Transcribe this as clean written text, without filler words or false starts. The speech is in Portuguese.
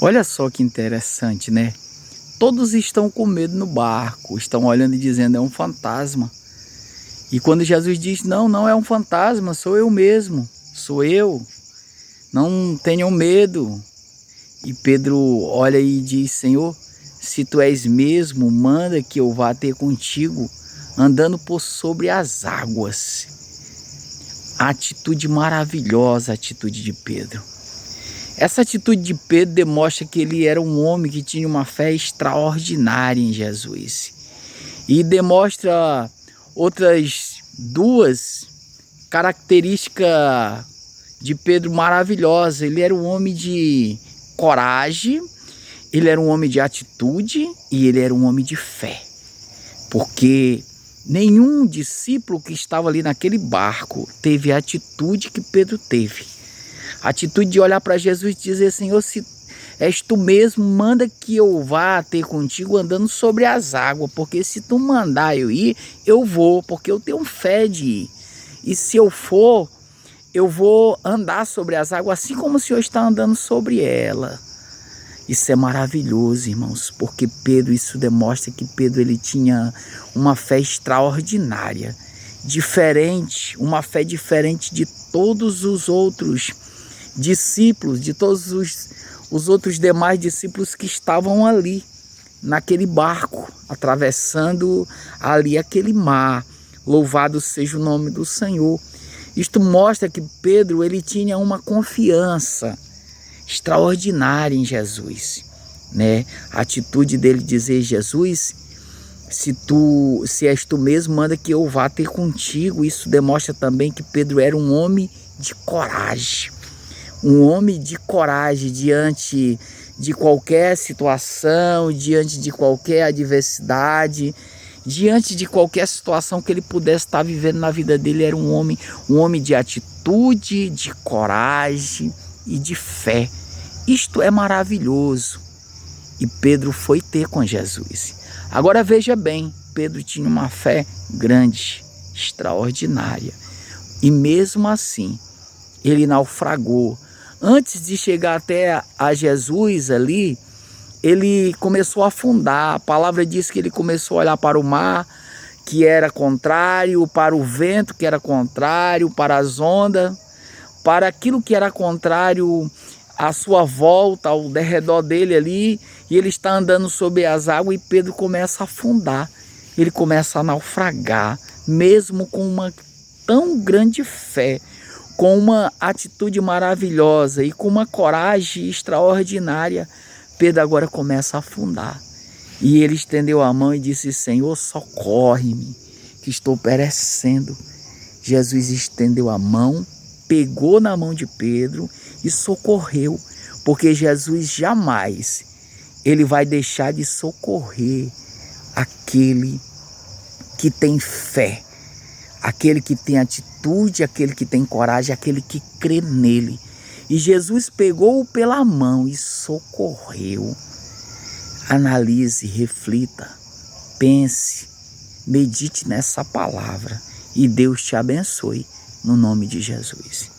Olha só que interessante, né? Todos estão com medo no barco, estão olhando e dizendo é um fantasma. E quando Jesus diz, não, não é um fantasma, sou eu mesmo, sou eu, não tenham medo. E Pedro olha e diz, Senhor, se tu és mesmo, manda que eu vá ter contigo, andando por sobre as águas. A atitude maravilhosa, a atitude de Pedro. Essa atitude de Pedro demonstra que ele era um homem que tinha uma fé extraordinária em Jesus. E demonstra outras duas características de Pedro maravilhosas. Ele era um homem de coragem, ele era um homem de atitude e ele era um homem de fé. Porque nenhum discípulo que estava ali naquele barco teve a atitude que Pedro teve. A atitude de olhar para Jesus e dizer, Senhor, se és tu mesmo, manda que eu vá ter contigo andando sobre as águas, porque se tu mandar eu ir, eu vou, porque eu tenho fé de ir. E se eu for, eu vou andar sobre as águas, assim como o Senhor está andando sobre ela. Isso é maravilhoso, irmãos, porque Pedro, isso demonstra que Pedro ele tinha uma fé extraordinária, diferente, uma fé diferente de todos os outros discípulos, de todos os outros demais discípulos que estavam ali, naquele barco, atravessando ali aquele mar. Louvado seja o nome do Senhor. Isto mostra que Pedro ele tinha uma confiança extraordinária em Jesus, né? A atitude dele dizer, Jesus, se és tu mesmo, manda que eu vá ter contigo. Isso demonstra também que Pedro era um homem de coragem. Um homem de coragem diante de qualquer situação, diante de qualquer adversidade, diante de qualquer situação que ele pudesse estar vivendo na vida dele. Era um homem de atitude, de coragem e de fé. Isto é maravilhoso. E Pedro foi ter com Jesus. Agora veja bem, Pedro tinha uma fé grande, extraordinária. E mesmo assim, ele naufragou. Antes de chegar até a Jesus ali, ele começou a afundar. A palavra diz que ele começou a olhar para o mar, que era contrário, para o vento, que era contrário, para as ondas, para aquilo que era contrário à sua volta, ao derredor dele ali, e ele está andando sobre as águas e Pedro começa a afundar. Ele começa a naufragar, mesmo com uma tão grande fé, com uma atitude maravilhosa e com uma coragem extraordinária. Pedro agora começa a afundar. E ele estendeu a mão e disse, Senhor, socorre-me, que estou perecendo. Jesus estendeu a mão, pegou na mão de Pedro e socorreu, porque Jesus jamais ele vai deixar de socorrer aquele que tem fé, aquele que tem atitude, aquele que tem coragem, aquele que crê nele. E Jesus pegou-o pela mão e socorreu. Analise, reflita, pense, medite nessa palavra e Deus te abençoe no nome de Jesus.